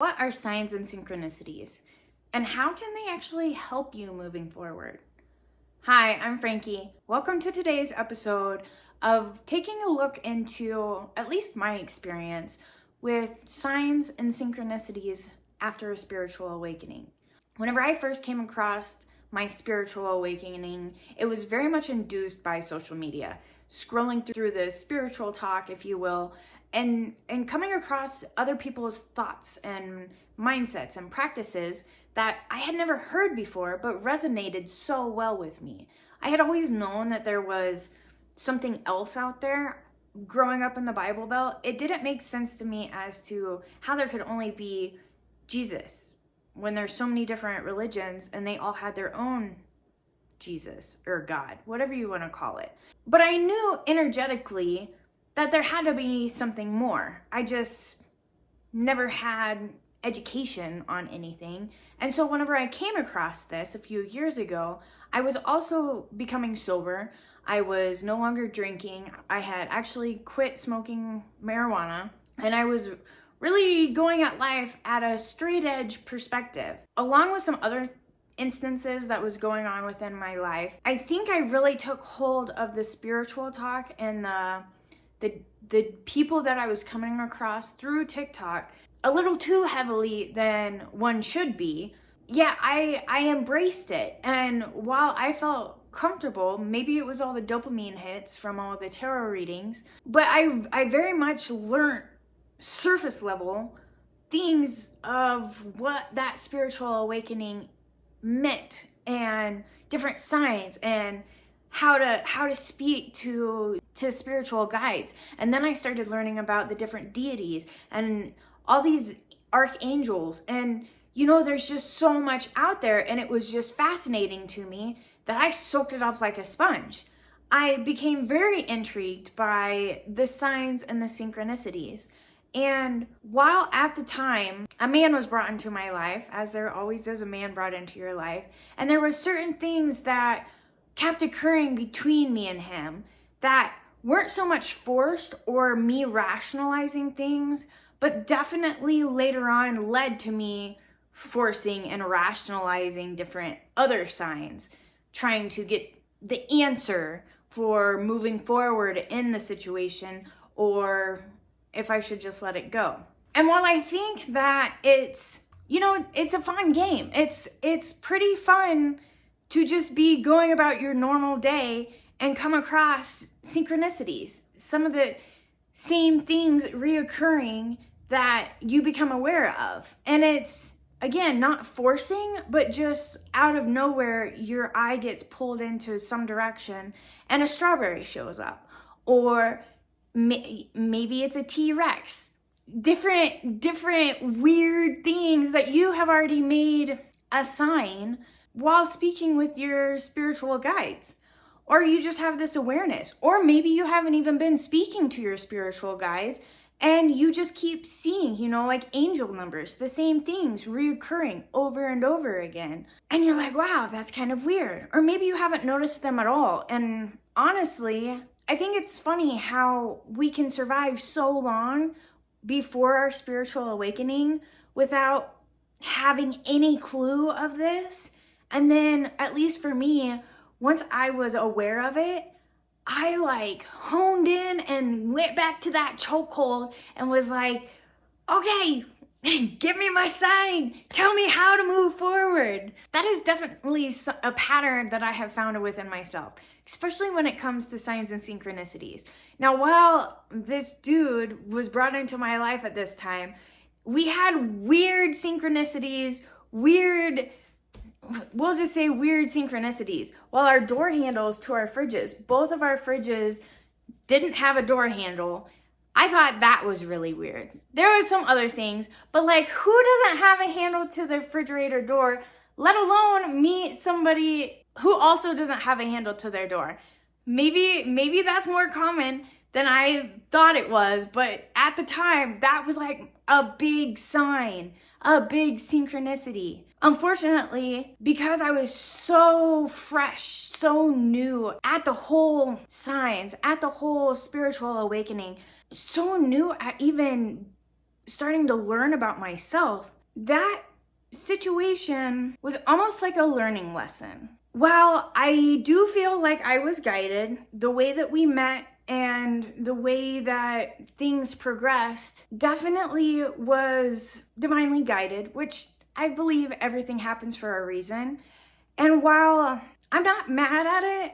What are signs and synchronicities? And how can they actually help you moving forward? Hi, I'm Frankie. Welcome to today's episode of taking a look into at least my experience with signs and synchronicities after a spiritual awakening. Whenever I first came across my spiritual awakening, it was very much induced by social media, scrolling through the spiritual talk, if you will, and coming across other people's thoughts and mindsets and practices that I had never heard before but resonated so well with me. I had always known that there was something else out there. Growing up in the Bible Belt, it didn't make sense to me as to how there could only be Jesus when there's so many different religions and they all had their own Jesus or God, whatever you want to call it. But I knew energetically that there had to be something more. I just never had education on anything. And so whenever I came across this a few years ago, I was also becoming sober. I was no longer drinking. I had actually quit smoking marijuana, and I was really going at life at a straight edge perspective. Along with some other instances that was going on within my life, I think I really took hold of the spiritual talk and the people that I was coming across through TikTok a little too heavily than one should be. Yeah, I embraced it. And while I felt comfortable, maybe it was all the dopamine hits from all the tarot readings, but I very much learned surface level things of what that spiritual awakening meant and different signs and how to speak to spiritual guides. And then I started learning about the different deities and all these archangels, and there's just so much out there, and it was just fascinating to me that I soaked it up like a sponge. I became very intrigued by the signs and the synchronicities. And while at the time a man was brought into my life, as there always is a man brought into your life, and there were certain things that kept occurring between me and him that weren't so much forced or me rationalizing things, but definitely later on led to me forcing and rationalizing different other signs, trying to get the answer for moving forward in the situation, or if I should just let it go. And while I think that it's a fun game, it's pretty fun to just be going about your normal day and come across synchronicities, some of the same things reoccurring that you become aware of. And it's, again, not forcing, but just out of nowhere, your eye gets pulled into some direction and a strawberry shows up. Or maybe it's a T-Rex. Different weird things that you have already made a sign while speaking with your spiritual guides. Or you just have this awareness. Or maybe you haven't even been speaking to your spiritual guides and you just keep seeing, like angel numbers, the same things reoccurring over and over again. And you're like, wow, that's kind of weird. Or maybe you haven't noticed them at all. And honestly, I think it's funny how we can survive so long before our spiritual awakening without having any clue of this. And then, at least for me, once I was aware of it, I honed in and went back to that chokehold and was like, okay, give me my sign. Tell me how to move forward. That is definitely a pattern that I have found within myself, especially when it comes to signs and synchronicities. Now, while this dude was brought into my life at this time, we had weird synchronicities, we'll just say weird synchronicities. While our door handles to our fridges, both of our fridges didn't have a door handle. I thought that was really weird. There were some other things, but who doesn't have a handle to the refrigerator door, let alone meet somebody who also doesn't have a handle to their door? Maybe that's more common than I thought it was, but at the time, that was a big sign, a big synchronicity. Unfortunately, because I was so fresh, so new at the whole signs, at the whole spiritual awakening, so new at even starting to learn about myself, that situation was almost like a learning lesson. While I do feel like I was guided, the way that we met and the way that things progressed definitely was divinely guided, which I believe everything happens for a reason. And while I'm not mad at it,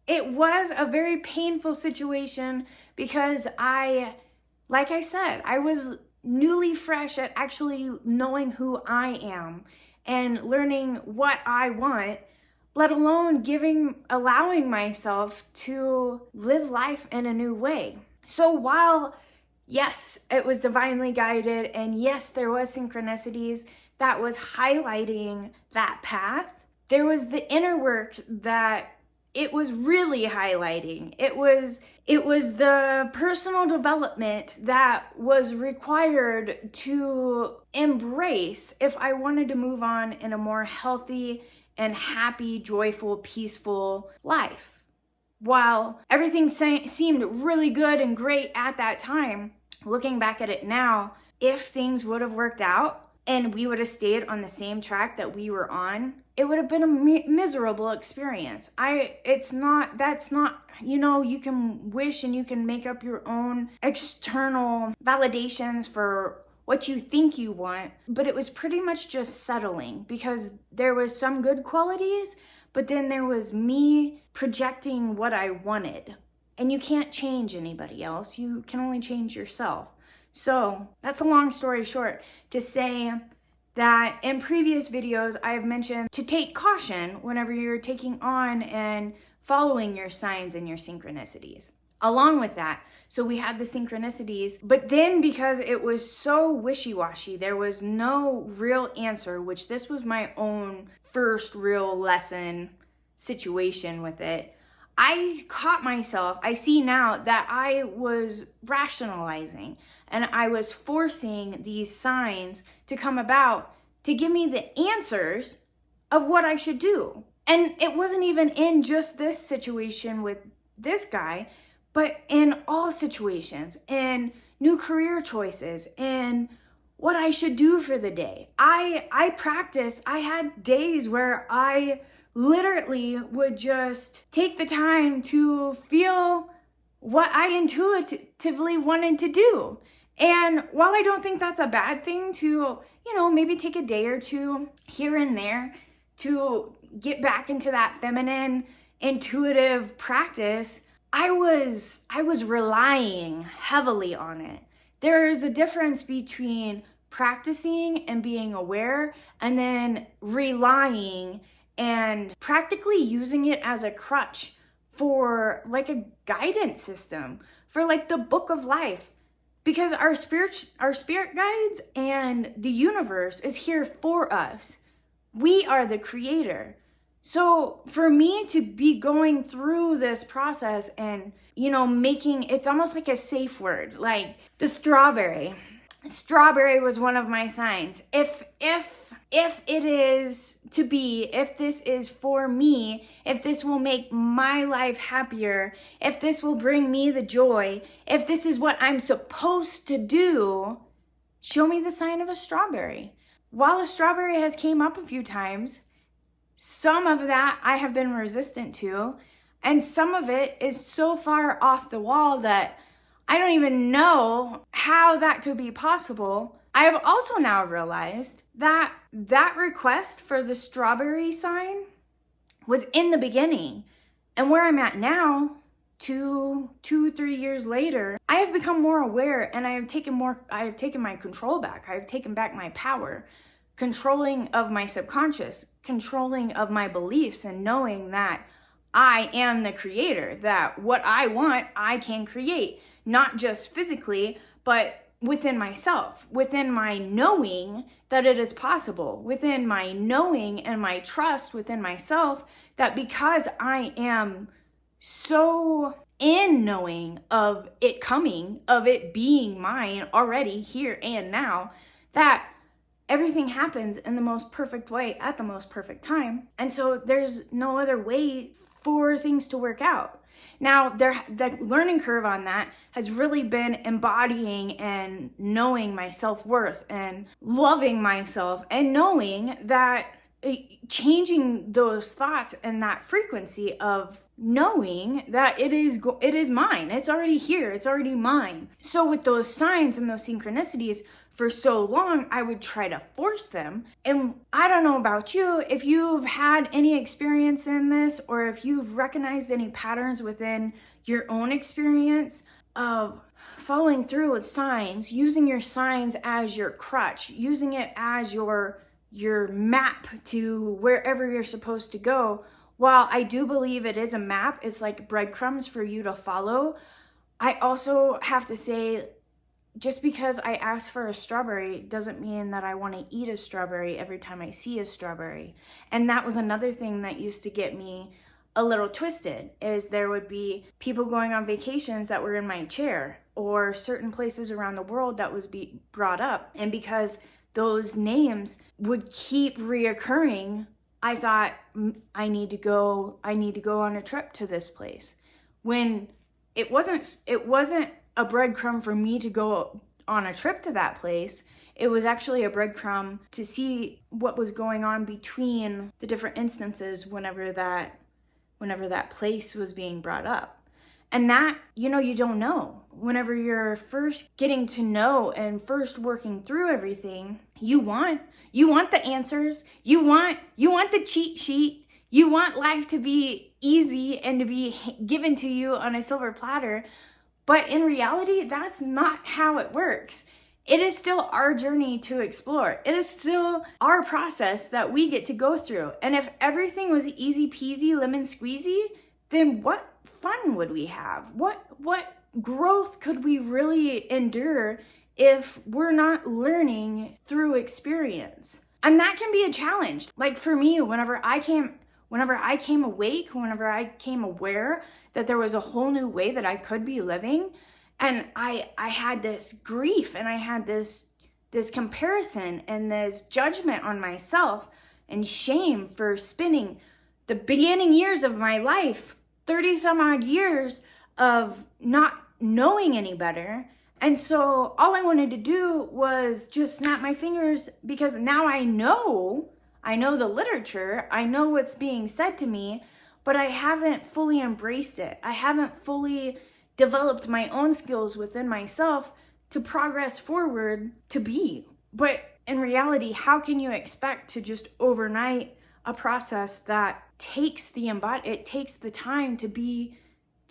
it was a very painful situation because like I said, I was newly fresh at actually knowing who I am and learning what I want, let alone allowing myself to live life in a new way. So while, yes, it was divinely guided, and yes, there was synchronicities that was highlighting that path, there was the inner work that it was really highlighting. It was the personal development that was required to embrace if I wanted to move on in a more healthy and happy, joyful, peaceful life. While everything seemed really good and great at that time, looking back at it now, if things would have worked out and we would have stayed on the same track that we were on, it would have been a miserable experience. That's not, you can wish and you can make up your own external validations for what you think you want, but it was pretty much just settling because there was some good qualities, but then there was me projecting what I wanted. And you can't change anybody else. You can only change yourself. So that's a long story short to say that in previous videos, I've mentioned to take caution whenever you're taking on and following your signs and your synchronicities. Along with that, so we had the synchronicities, but then because it was so wishy-washy, there was no real answer, which this was my own first real lesson situation with it. I caught myself, I see now that I was rationalizing and I was forcing these signs to come about to give me the answers of what I should do. And it wasn't even in just this situation with this guy, but in all situations, in new career choices, in what I should do for the day. I practiced, I had days where I literally would just take the time to feel what I intuitively wanted to do. And while I don't think that's a bad thing to, maybe take a day or two here and there to get back into that feminine, intuitive practice, I was relying heavily on it. There is a difference between practicing and being aware and then relying and practically using it as a crutch for like a guidance system, for like the book of life. Because our spirit guides and the universe is here for us. We are the creator. So for me to be going through this process and, making, it's almost like a safe word, like the strawberry. Strawberry was one of my signs. If it is to be, if this is for me, if this will make my life happier, if this will bring me the joy, if this is what I'm supposed to do, show me the sign of a strawberry. While a strawberry has came up a few times, some of that I have been resistant to, and some of it is so far off the wall that I don't even know how that could be possible. I have also now realized that that request for the strawberry sign was in the beginning. And where I'm at now, 3 years later, I have become more aware and I have taken my control back. I have taken back my power, controlling of my subconscious, controlling of my beliefs, and knowing that I am the creator, that what I want, I can create. Not just physically, but within myself, within my knowing that it is possible, within my knowing and my trust within myself, that because I am so in knowing of it coming, of it being mine already here and now, that everything happens in the most perfect way at the most perfect time. And so there's no other way for things to work out. Now, the learning curve on that has really been embodying and knowing my self-worth and loving myself and knowing that changing those thoughts and that frequency of knowing that it is mine. It's already here. It's already mine. So with those signs and those synchronicities, for so long, I would try to force them. And I don't know about you, if you've had any experience in this, or if you've recognized any patterns within your own experience of following through with signs, using your signs as your crutch, using it as your map to wherever you're supposed to go. While I do believe it is a map, it's like breadcrumbs for you to follow. I also have to say, just because I ask for a strawberry doesn't mean that I want to eat a strawberry every time I see a strawberry. And that was another thing that used to get me a little twisted, is there would be people going on vacations that were in my chair, or certain places around the world that was brought up. And because those names would keep reoccurring, I thought, I need to go on a trip to this place. When it wasn't a breadcrumb for me to go on a trip to that place. It was actually a breadcrumb to see what was going on between the different instances whenever that place was being brought up. And that, you don't know. Whenever you're first getting to know and first working through everything, you want the answers. You want the cheat sheet. You want life to be easy and to be given to you on a silver platter. But in reality, that's not how it works. It is still our journey to explore. It is still our process that we get to go through. And if everything was easy peasy, lemon squeezy, then what fun would we have? What growth could we really endure if we're not learning through experience? And that can be a challenge. Like for me, whenever I came awake, whenever I came aware that there was a whole new way that I could be living, and I had this grief and I had this comparison and this judgment on myself and shame for spending the beginning years of my life, 30 some odd years of not knowing any better. And so all I wanted to do was just snap my fingers, because now I know the literature, I know what's being said to me, but I haven't fully embraced it. I haven't fully developed my own skills within myself to progress forward to be. But in reality, how can you expect to just overnight a process that takes it takes the time to be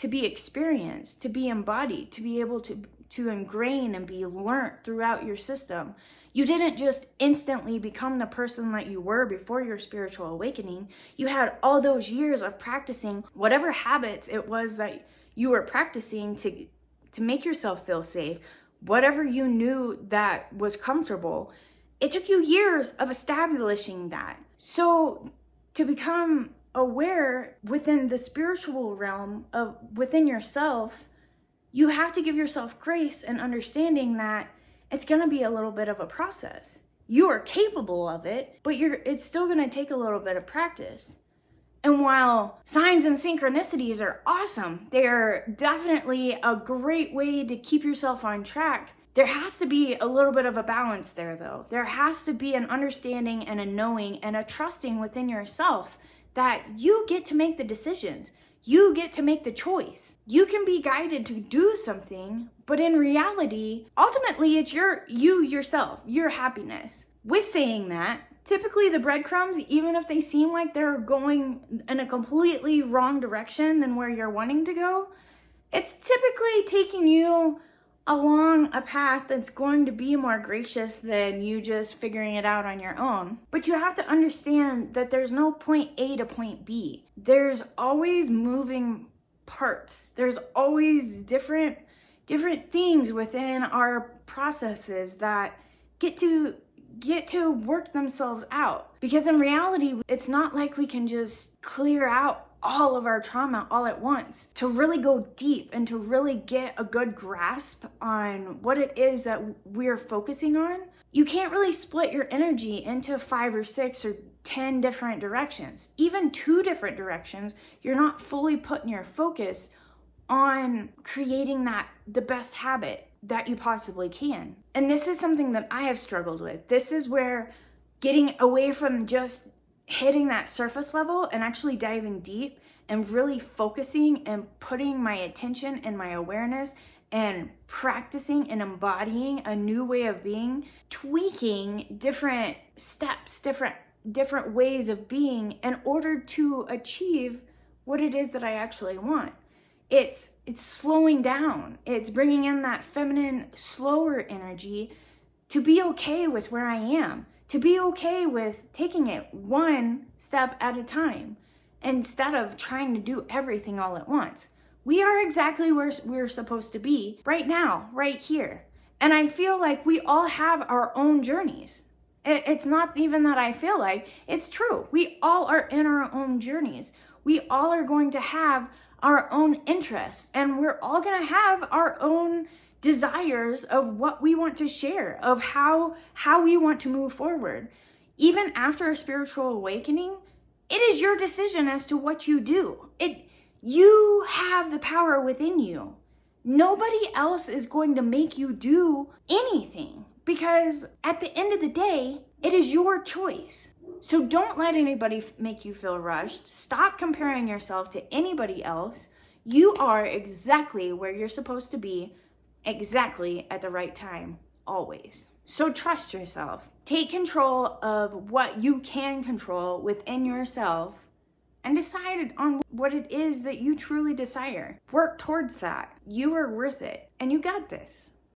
experienced, to be embodied, to be able to ingrain and be learnt throughout your system. You didn't just instantly become the person that you were before your spiritual awakening. You had all those years of practicing whatever habits it was that you were practicing to make yourself feel safe, whatever you knew that was comfortable. It took you years of establishing that. So to become aware within the spiritual realm of within yourself, you have to give yourself grace and understanding that it's going to be a little bit of a process. You are capable of it, but it's still going to take a little bit of practice. And while signs and synchronicities are awesome, they're definitely a great way to keep yourself on track, there has to be a little bit of a balance there, though. There has to be an understanding and a knowing and a trusting within yourself that you get to make the decisions. You get to make the choice. You can be guided to do something, but in reality, ultimately it's yourself, your happiness. With saying that, typically the breadcrumbs, even if they seem like they're going in a completely wrong direction than where you're wanting to go, it's typically taking you along a path that's going to be more gracious than you just figuring it out on your own. But you have to understand that there's no point A to point B. There's always moving parts. There's always different things within our processes that get to work themselves out. Because in reality, it's not like we can just clear out all of our trauma all at once. To really go deep and to really get a good grasp on what it is that we're focusing on, You can't really split your energy into 5 or 6 or 10 different directions. Even 2 different directions, you're not fully putting your focus on creating the best habit that you possibly can. And this is something that I have struggled with. This is where getting away from just hitting that surface level and actually diving deep and really focusing and putting my attention and my awareness and practicing and embodying a new way of being, tweaking different steps, different ways of being in order to achieve what it is that I actually want. It's slowing down. It's bringing in that feminine, slower energy to be okay with where I am, to be okay with taking it one step at a time instead of trying to do everything all at once. We are exactly where we're supposed to be right now, right here. And I feel like we all have our own journeys. It's not even that I feel like, it's true. We all are in our own journeys. We all are going to have our own interests, and we're all going to have our own desires of what we want to share, of how we want to move forward. Even after a spiritual awakening, it is your decision as to what you do. You have the power within you. Nobody else is going to make you do anything, because at the end of the day, it is your choice. So don't let anybody make you feel rushed. Stop comparing yourself to anybody else. You are exactly where you're supposed to be, exactly at the right time, always. So trust yourself. Take control of what you can control within yourself and decide on what it is that you truly desire. Work towards that. You are worth it, and you got this.